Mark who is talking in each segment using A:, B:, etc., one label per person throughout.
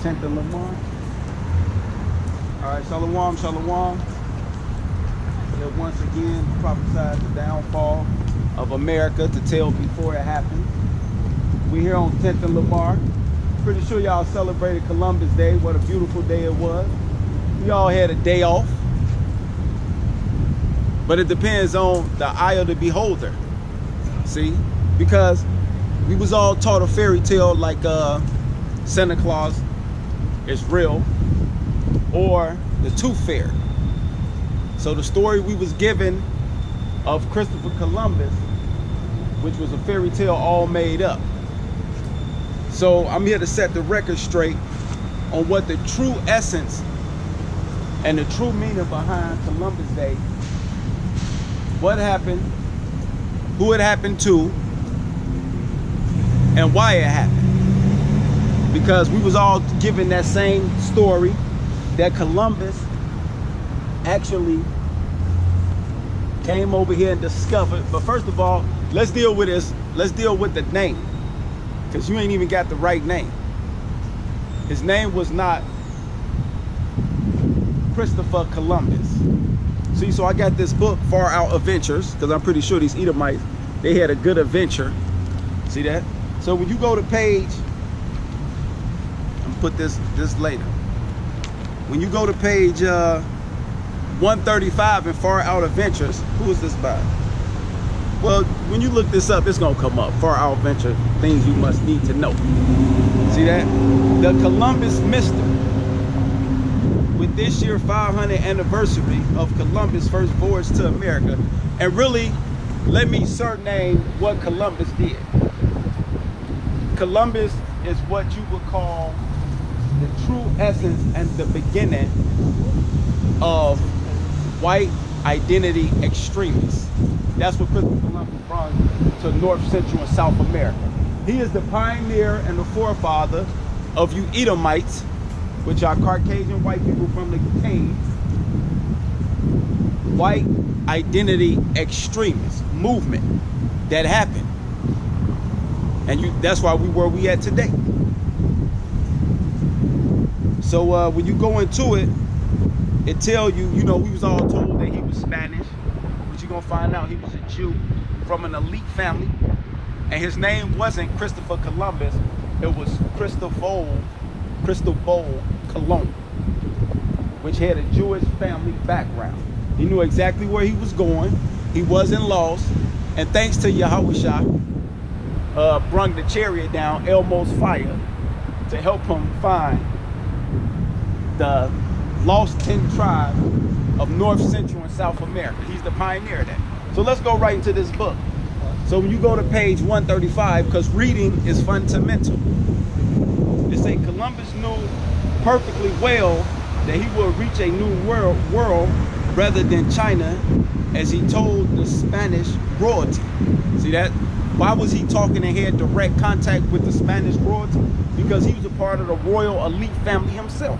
A: 10th of Lamar. All right, Shalom, Shalom. That once again prophesied the downfall of America to tell before it happened. We here on 10th and Lamar. Pretty sure y'all celebrated Columbus Day. What a beautiful day it was. We all had a day off. But it depends on the eye of the beholder. See? Because we was all taught a fairy tale like Santa Claus is real or the Tooth Fairy. So the story we was given of Christopher Columbus, which was a fairy tale all made up. So I'm here to set the record straight on what the true essence and the true meaning behind Columbus Day, what happened, who it happened to, and why it happened. Because we was all given that same story that Columbus actually came over here and discovered. But first of all, let's deal with this. Let's deal with the name, because you ain't even got the right name. His name was not Christopher Columbus. See, so I got this book, Far Out Adventures, because I'm pretty sure these Edomites, they had a good adventure. See that? So when you go to page, I'm gonna put this later. When you go to page 135 in Far Out Adventures, who is this by? Well, when you look this up, it's gonna come up. Far Out Adventure, things you must need to know. See that? The Columbus Mystery. With this year 500th anniversary of Columbus' first voyage to America, and really, let me surname what Columbus did. Columbus is what you would call the true essence and the beginning of white identity extremists. That's what Christopher Columbus brought to North, Central, and South America. He is the pioneer and the forefather of you Edomites, which are Caucasian white people from the caves, white identity extremist movement that happened. And that's why we where we at today. So when you go into it, it tell you, you know, we was all told that he was Spanish, but you're gonna find out he was a Jew from an elite family. And his name wasn't Christopher Columbus, it was Cristobal Colon, which had a Jewish family background. He knew exactly where he was going. He wasn't lost. And thanks to Yahushua, brung the chariot down Elmo's fire to help him find the lost 10 tribes of North, Central, and South America. He's the pioneer of that. So let's go right into this book. So when you go to page 135, because reading is fundamental. It say Columbus knew perfectly well that he would reach a new world rather than China, as he told the Spanish royalty. See that? Why was he talking and had direct contact with the Spanish royalty? Because he was a part of the royal elite family himself.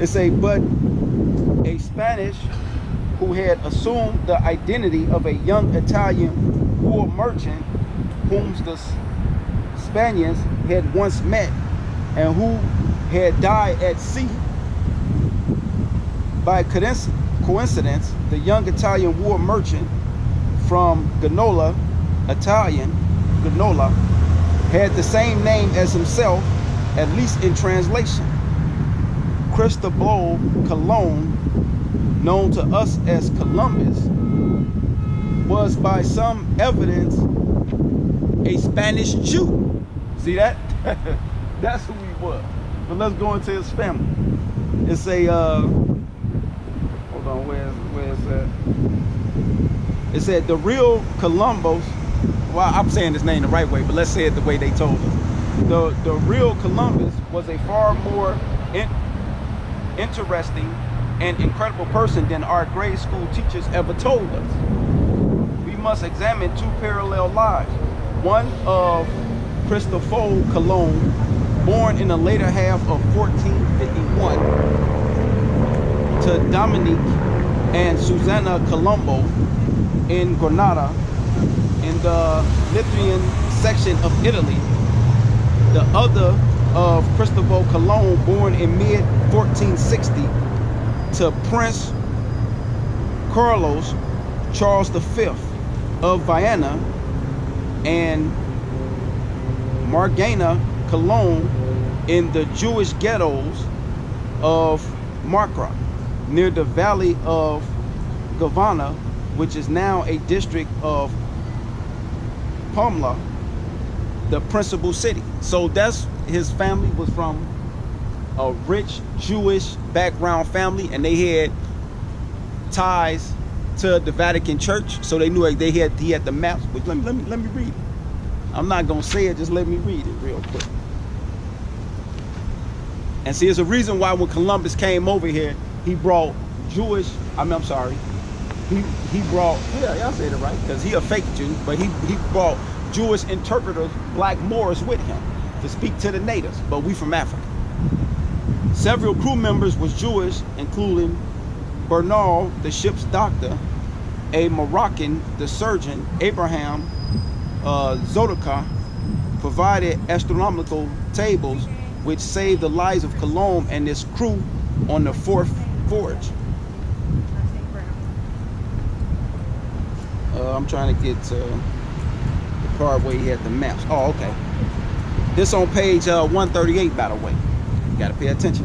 A: It say, but a Spanish who had assumed the identity of a young Italian war merchant whom the Spaniards had once met and who had died at sea. By coincidence, the young Italian war merchant from Genola, had the same name as himself, at least in translation. Cristobal Colon, known to us as Columbus, was by some evidence a Spanish Jew. See that? That's who he was. But let's go into his family. It's a hold on, where is that? It said the real Columbus. Well, I'm saying his name the right way, but let's say it the way they told us. The real Columbus was a far more interesting and incredible person than our grade school teachers ever told us. We must examine two parallel lives. One of Cristobal Colon, born in the later half of 1451, to Dominique and Susanna Colombo in Granada, in the Lithuanian section of Italy. The other of Cristobal Colon, born in mid-1460, to Prince Carlos Charles V of Viana and Margana Colon in the Jewish ghettos of Marcra, near the valley of Gavana, which is now a district of Pomla, the principal city. So that's, his family was from a rich Jewish background family, and they had ties to the Vatican Church, so they knew he had the maps. But let me read it. I'm not gonna say it, just let me read it real quick. And see, there's a reason why when Columbus came over here, he brought Jewish, I'm sorry, he brought, yeah, y'all said it right, because he a fake Jew, but he brought Jewish interpreters, black Moors, with him to speak to the natives, but we from Africa. Several crew members was Jewish, including Bernal, the ship's doctor, a Moroccan, the surgeon, Abraham Zodaka, provided astronomical tables which saved the lives of Colomb and his crew on the fourth voyage. I'm trying to get to the part where he had the maps. Oh, okay. This on page 138, by the way. You gotta pay attention.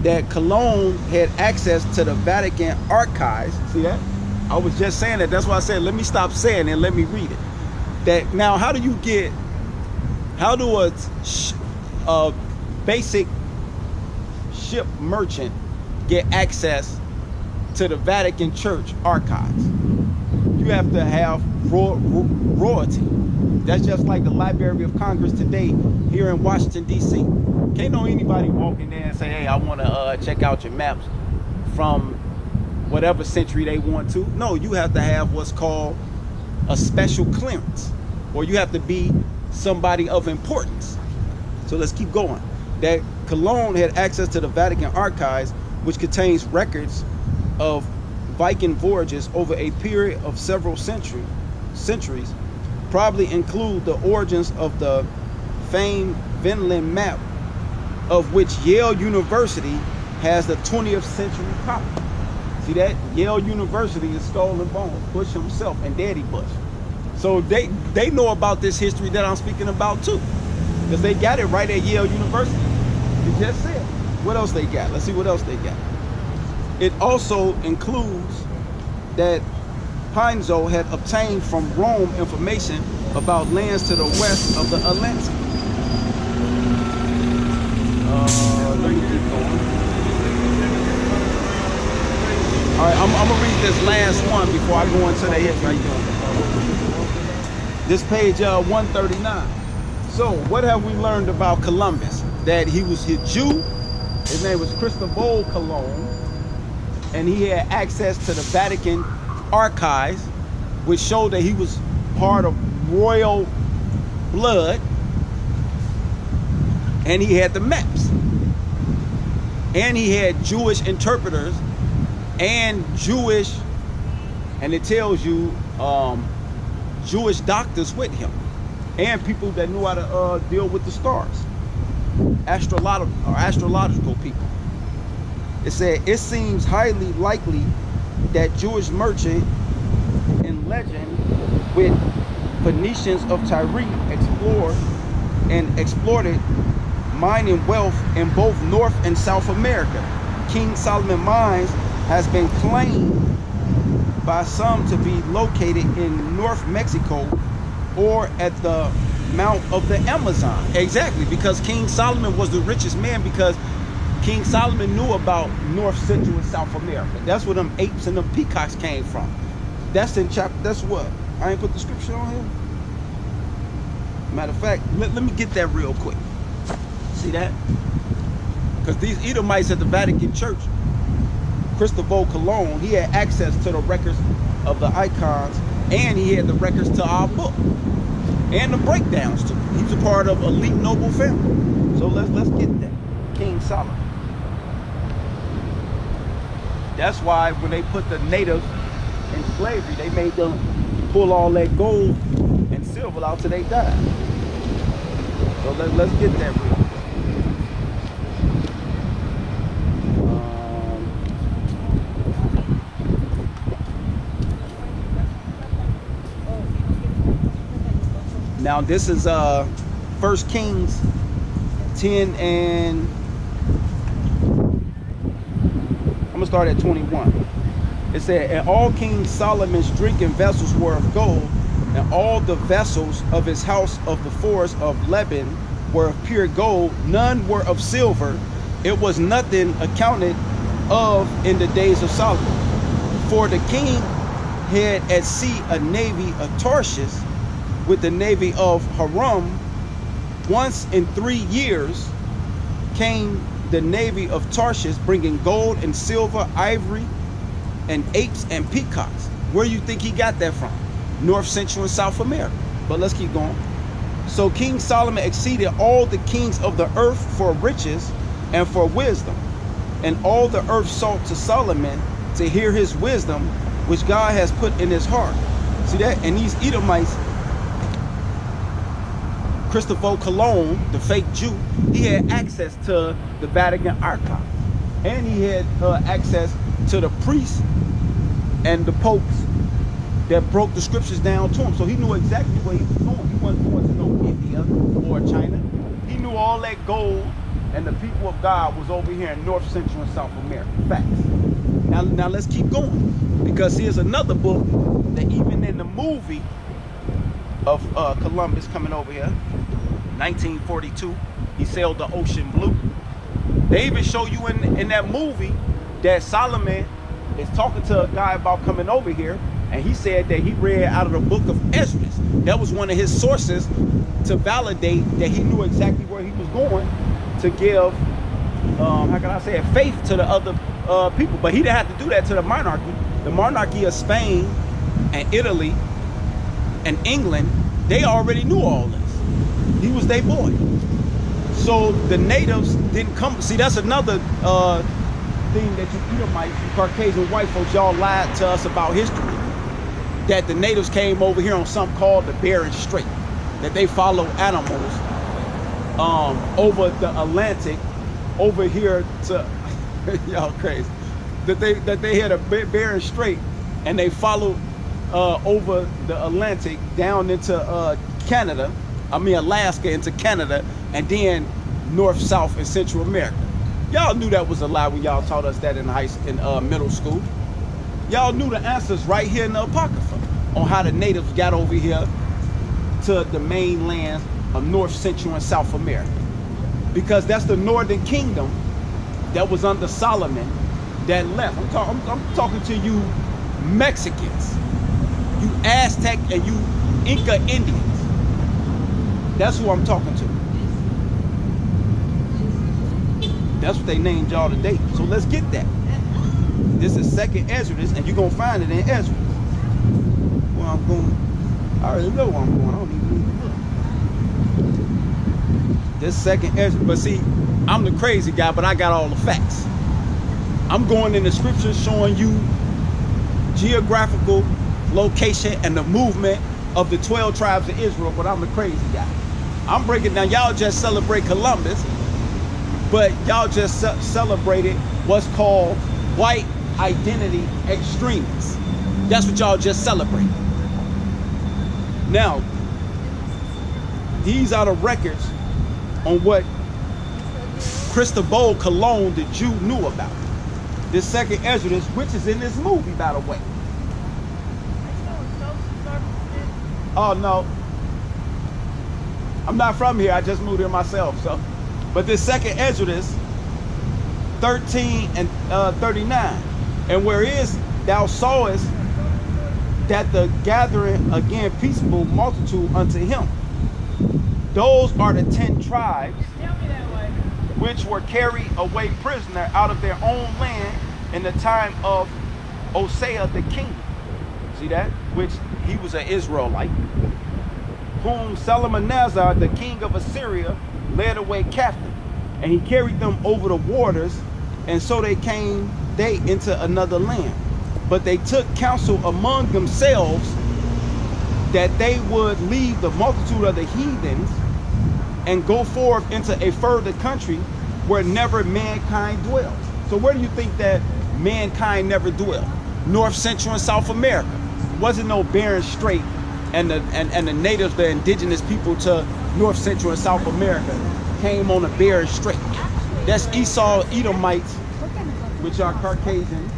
A: That Colomb had access to the Vatican archives. See that? I was just saying that. That's why I said, let me stop saying it and let me read it. That now, how do a basic ship merchant get access to the Vatican Church archives? You have to have royalty. That's just like the Library of Congress today here in Washington, D.C. Can't know anybody walk in there and say, hey, I want to check out your maps from whatever century they want to. No, you have to have what's called a special clearance, or you have to be somebody of importance. So let's keep going. That Cologne had access to the Vatican archives, which contains records of Viking voyages over a period of several centuries, probably include the origins of the famed Vinland map, of which Yale University has the 20th century copy. See that? Yale University is Skull and Bones, Bush himself and Daddy Bush. So they know about this history that I'm speaking about too, because they got it right at Yale University. You just said. What else they got? Let's see what else they got. It also includes that Heinzo had obtained from Rome information about lands to the west of the Atlantic. Let me keep going. All right, I'm gonna read this last one before I go into the history. This page 139. So, what have we learned about Columbus? That he was a Jew. His name was Cristobal Colon, and he had access to the Vatican archives, which showed that he was part of royal blood, and he had the maps, and he had Jewish interpreters and Jewish, and it tells you Jewish doctors with him, and people that knew how to deal with the stars, astrological people. It said, it seems highly likely that Jewish merchant in legend with Phoenicians of Tyre explored and exploited mining wealth in both North and South America. King Solomon Mines has been claimed by some to be located in North Mexico or at the mouth of the Amazon. Exactly, because King Solomon was the richest man, because King Solomon knew about North, Central, and South America. That's where them apes and them peacocks came from. That's in chapter, that's what? I ain't put the scripture on here. Matter of fact, let me get that real quick. See that? Because these Edomites at the Vatican Church, Cristobal Colon, he had access to the records of the icons, and he had the records to our book and the breakdowns too. He's a part of elite noble family. So let's get that. King Solomon. That's why when they put the natives in slavery, they made them pull all that gold and silver out till they died. So let's get that real. Now this is 1 Kings 10 and I'm gonna start at 21. It said, and all King Solomon's drinking vessels were of gold, and all the vessels of his house of the forest of Lebanon were of pure gold, none were of silver. It was nothing accounted of in the days of Solomon. For the king had at sea a navy of Tarshish with the navy of Haram. Once in 3 years came the navy of Tarshish, bringing gold and silver, ivory, and apes and peacocks. Where you think he got that from? North, Central, and South America. But let's keep going. So King Solomon exceeded all the kings of the earth for riches and for wisdom. And all the earth sought to Solomon to hear his wisdom, which God has put in his heart. See that? And these Edomites, Christopher Cologne, the fake Jew, he had access to the Vatican archives. And he had access to the priests and the popes that broke the scriptures down to him. So he knew exactly where he was going. He wasn't going to no India or China. He knew all that gold and the people of God was over here in North, Central, and South America. Facts. Now let's keep going, because here's another book that even in the movie of Columbus coming over here, 1942, he sailed the ocean blue. They even show you in that movie that Solomon is talking to a guy about coming over here, and he said that he read out of the book of Esdras. That was one of his sources to validate that he knew exactly where he was going, to give, how can I say it, faith to the other people. But he didn't have to do that to the monarchy. The monarchy of Spain and Italy and England, they already knew all this. He was their boy. So the natives didn't come. See, that's another thing that you Edomites, you Caucasian white folks, y'all lied to us about history. That the natives came over here on something called the Bering Strait. That they follow animals over the Atlantic, over here to y'all crazy. That they had a Bering Strait, and they followed over the Atlantic down into Alaska into Canada, and then North, South, and Central America. Y'all knew that was a lie when y'all taught us that in middle school. Y'all knew the answers right here in the Apocrypha on how the natives got over here to the mainland of North, Central, and South America. Because that's the Northern Kingdom that was under Solomon that left. I'm talking to you Mexicans, you Aztec and you Inca Indians. That's who I'm talking to. That's what they named y'all today. So let's get that. This is 2nd Esdras, and you're going to find it in Esdras. Where I'm going, I already know where I'm going. I don't even need to look. This 2nd Esdras, but see, I'm the crazy guy, but I got all the facts. I'm going in the scriptures showing you geographical location and the movement of the 12 tribes of Israel, but I'm the crazy guy. I'm breaking down, y'all just celebrate Columbus, but y'all just celebrated what's called white identity extremists. That's what y'all just celebrated. Now, these are the records on what Christopher Cologne, the Jew, knew about. This 2nd Esdras, which is in this movie, by the way. Oh, no. I'm not from here. I just moved here myself. So, but this 2nd Esdras, 13 and 39. And whereas thou sawest that the gathering again peaceable multitude unto him. Those are the 10 tribes which were carried away prisoner out of their own land in the time of Hosea the king. See that? Which he was an Israelite, whom Shalmaneser, the king of Assyria, led away captive. And he carried them over the waters, and so they came into another land. But they took counsel among themselves that they would leave the multitude of the heathens and go forth into a further country where never mankind dwells. So where do you think that mankind never dwelled? North, Central, and South America. Wasn't no Bering Strait and the natives, the indigenous people to North, Central, and South America came on a Bering Strait. That's Esau Edomites, which are Caucasian.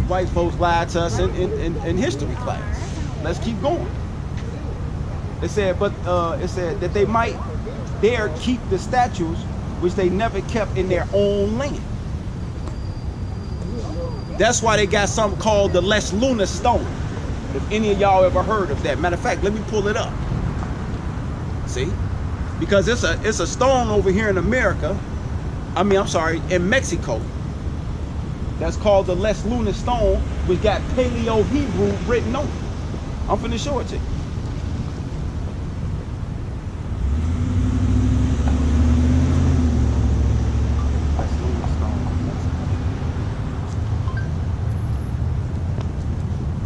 A: White folks lied to us in history class. Let's keep going. It said, it said that they might dare keep the statues which they never kept in their own land. That's why they got something called the Les Lunas stone. If any of y'all ever heard of that. Matter of fact, let me pull it up. See? Because it's a stone over here in America. I'm sorry, in Mexico. That's called the Les Lunas stone, which got Paleo-Hebrew written on it. I'm finna show it to you.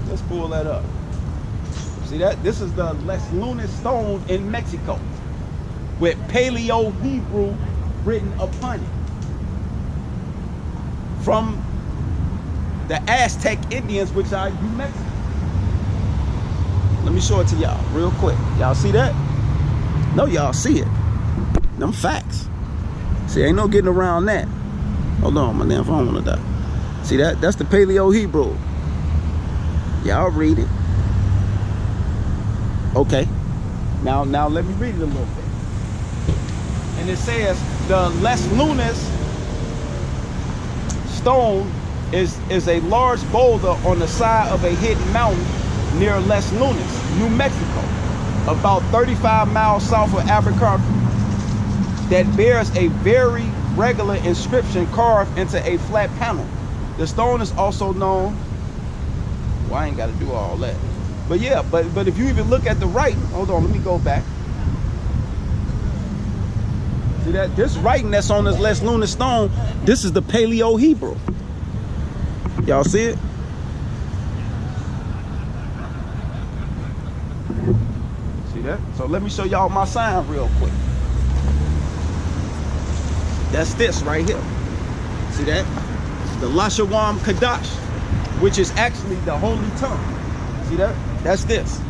A: Let's pull that up. See that? This is the Les Lunas stone in Mexico with Paleo-Hebrew written upon it. From the Aztec Indians, which are New Mexico. Let me show it to y'all real quick. Y'all see that? No, y'all see it. Them facts. See, ain't no getting around that. Hold on, my damn phone wanna die. See that? That's the Paleo-Hebrew. Y'all read it. Okay. Now let me read it a little bit. And it says the Les Lunas stone is a large boulder on the side of a hidden mountain near Les Lunas, New Mexico, about 35 miles south of Albuquerque, that bears a very regular inscription carved into a flat panel. The stone is also known, well, I ain't got to do all that, but yeah, but if you even look at the writing, hold on, let me go back. See that? This writing that's on this Les Lunas stone, this is the Paleo-Hebrew. Y'all see it? See that? So let me show y'all my sign real quick. That's this right here. See that? The Lashawam Kadash, which is actually the Holy Tongue. See that? That's this.